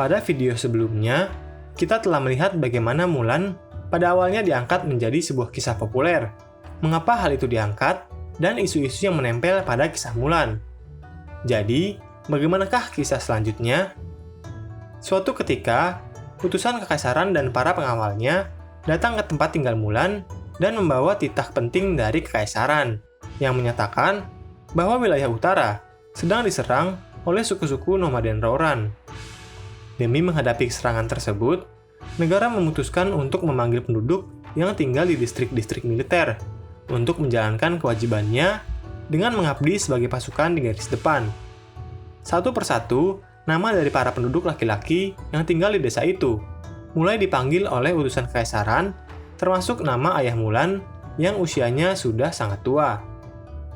Pada video sebelumnya, kita telah melihat bagaimana Mulan pada awalnya diangkat menjadi sebuah kisah populer. Mengapa hal itu diangkat, dan isu-isu yang menempel pada kisah Mulan. Jadi, bagaimanakah kisah selanjutnya? Suatu ketika, utusan kekaisaran dan para pengawalnya datang ke tempat tinggal Mulan dan membawa titah penting dari kekaisaran yang menyatakan bahwa wilayah utara sedang diserang oleh suku-suku nomaden Rouran. Demi menghadapi serangan tersebut, negara memutuskan untuk memanggil penduduk yang tinggal di distrik-distrik militer untuk menjalankan kewajibannya dengan mengabdi sebagai pasukan di garis depan. Satu persatu, nama dari para penduduk laki-laki yang tinggal di desa itu mulai dipanggil oleh utusan kekaisaran, termasuk nama ayah Mulan yang usianya sudah sangat tua.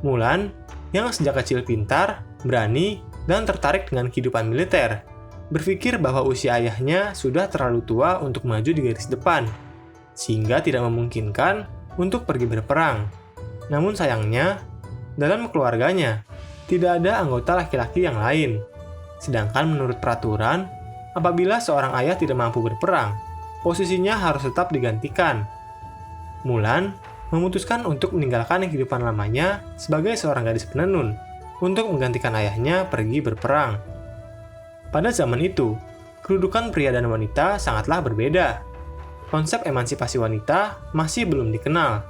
Mulan, yang sejak kecil pintar, berani, dan tertarik dengan kehidupan militer, berpikir bahwa usia ayahnya sudah terlalu tua untuk maju di garis depan, sehingga tidak memungkinkan untuk pergi berperang. Namun sayangnya, dalam keluarganya, tidak ada anggota laki-laki yang lain. Sedangkan menurut peraturan, apabila seorang ayah tidak mampu berperang, posisinya harus tetap digantikan. Mulan memutuskan untuk meninggalkan kehidupan lamanya sebagai seorang gadis penenun untuk menggantikan ayahnya pergi berperang. Pada zaman itu, kedudukan pria dan wanita sangatlah berbeda. Konsep emansipasi wanita masih belum dikenal,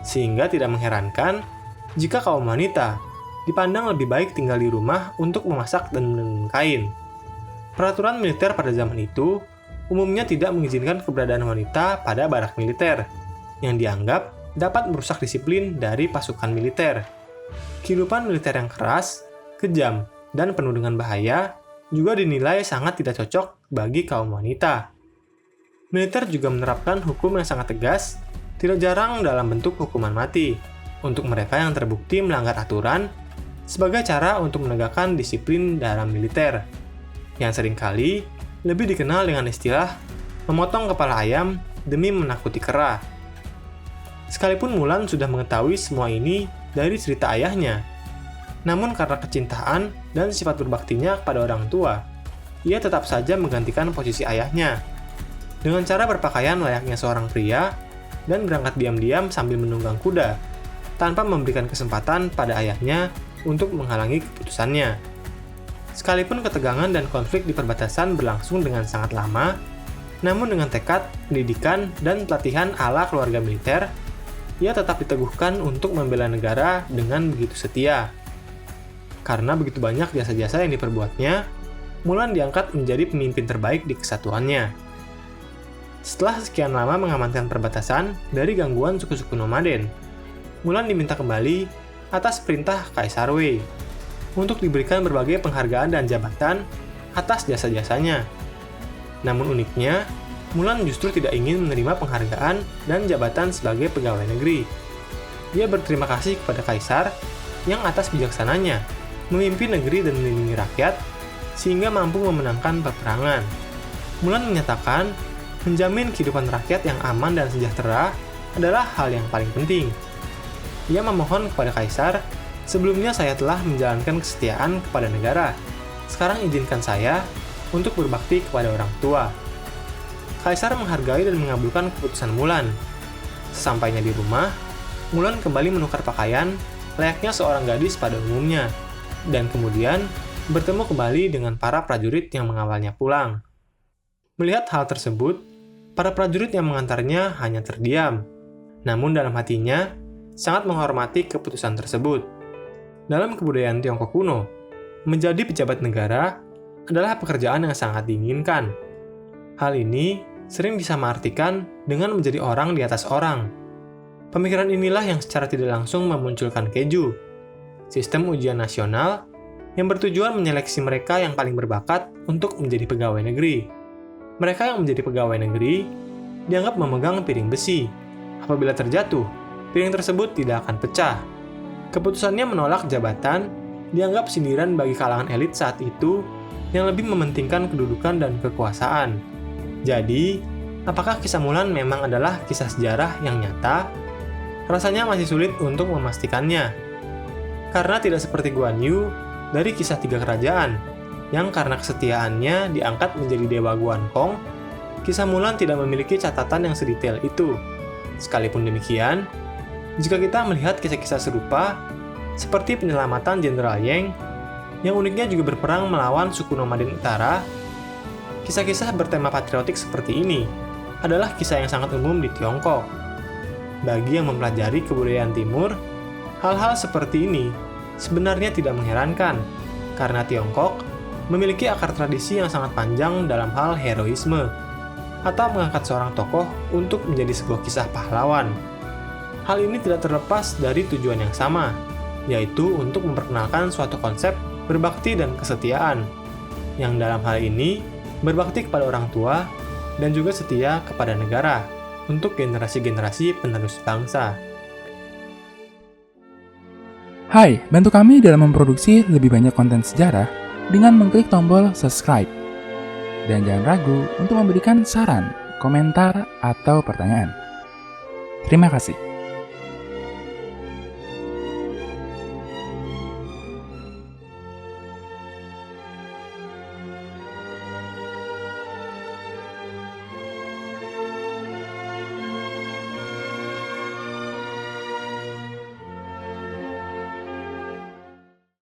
sehingga tidak mengherankan jika kaum wanita dipandang lebih baik tinggal di rumah untuk memasak dan menenun kain. Peraturan militer pada zaman itu umumnya tidak mengizinkan keberadaan wanita pada barak militer, yang dianggap dapat merusak disiplin dari pasukan militer. Kehidupan militer yang keras, kejam, dan penuh dengan bahaya juga dinilai sangat tidak cocok bagi kaum wanita. Militer juga menerapkan hukum yang sangat tegas, tidak jarang dalam bentuk hukuman mati, untuk mereka yang terbukti melanggar aturan, sebagai cara untuk menegakkan disiplin dalam militer, yang seringkali lebih dikenal dengan istilah memotong kepala ayam demi menakuti kera. Sekalipun Mulan sudah mengetahui semua ini dari cerita ayahnya, namun karena kecintaan dan sifat berbaktinya kepada orang tua, ia tetap saja menggantikan posisi ayahnya dengan cara berpakaian layaknya seorang pria dan berangkat diam-diam sambil menunggang kuda, tanpa memberikan kesempatan pada ayahnya untuk menghalangi keputusannya. Sekalipun ketegangan dan konflik di perbatasan berlangsung dengan sangat lama, namun dengan tekad, pendidikan, dan pelatihan ala keluarga militer, ia tetap diteguhkan untuk membela negara dengan begitu setia. Karena begitu banyak jasa-jasa yang diperbuatnya, Mulan diangkat menjadi pemimpin terbaik di kesatuannya. Setelah sekian lama mengamankan perbatasan dari gangguan suku-suku nomaden, Mulan diminta kembali atas perintah Kaisar Wei untuk diberikan berbagai penghargaan dan jabatan atas jasa-jasanya. Namun uniknya, Mulan justru tidak ingin menerima penghargaan dan jabatan sebagai pegawai negeri. Dia berterima kasih kepada Kaisar yang atas bijaksananya memimpin negeri dan melindungi rakyat, sehingga mampu memenangkan peperangan. Mulan menyatakan, menjamin kehidupan rakyat yang aman dan sejahtera adalah hal yang paling penting. Ia memohon kepada Kaisar, sebelumnya saya telah menjalankan kesetiaan kepada negara. Sekarang izinkan saya untuk berbakti kepada orang tua. Kaisar menghargai dan mengabulkan keputusan Mulan. Sesampainya di rumah, Mulan kembali menukar pakaian layaknya seorang gadis pada umumnya, dan kemudian bertemu kembali dengan para prajurit yang mengawalnya pulang. Melihat hal tersebut, para prajurit yang mengantarnya hanya terdiam. Namun dalam hatinya, sangat menghormati keputusan tersebut. Dalam kebudayaan Tiongkok kuno, menjadi pejabat negara adalah pekerjaan yang sangat diinginkan. Hal ini sering disamaratikan dengan menjadi orang di atas orang. Pemikiran inilah yang secara tidak langsung memunculkan Keju, sistem ujian nasional yang bertujuan menyeleksi mereka yang paling berbakat untuk menjadi pegawai negeri. Mereka yang menjadi pegawai negeri dianggap memegang piring besi. Apabila terjatuh, piring tersebut tidak akan pecah. Keputusannya menolak jabatan dianggap sindiran bagi kalangan elit saat itu yang lebih mementingkan kedudukan dan kekuasaan. Jadi, apakah kisah Mulan memang adalah kisah sejarah yang nyata? Rasanya masih sulit untuk memastikannya. Karena tidak seperti Guan Yu dari kisah Tiga Kerajaan, yang karena kesetiaannya diangkat menjadi dewa Guankong, kisah Mulan tidak memiliki catatan yang sedetail itu. Sekalipun demikian, jika kita melihat kisah-kisah serupa, seperti penyelamatan Jenderal Yang, yang uniknya juga berperang melawan suku nomaden utara, kisah-kisah bertema patriotik seperti ini adalah kisah yang sangat umum di Tiongkok. Bagi yang mempelajari kebudayaan Timur, hal-hal seperti ini sebenarnya tidak mengherankan, karena Tiongkok memiliki akar tradisi yang sangat panjang dalam hal heroisme, atau mengangkat seorang tokoh untuk menjadi sebuah kisah pahlawan. Hal ini tidak terlepas dari tujuan yang sama, yaitu untuk memperkenalkan suatu konsep berbakti dan kesetiaan, yang dalam hal ini berbakti kepada orang tua dan juga setia kepada negara untuk generasi-generasi penerus bangsa. Hai, bantu kami dalam memproduksi lebih banyak konten sejarah dengan mengklik tombol subscribe. Dan jangan ragu untuk memberikan saran, komentar, atau pertanyaan. Terima kasih.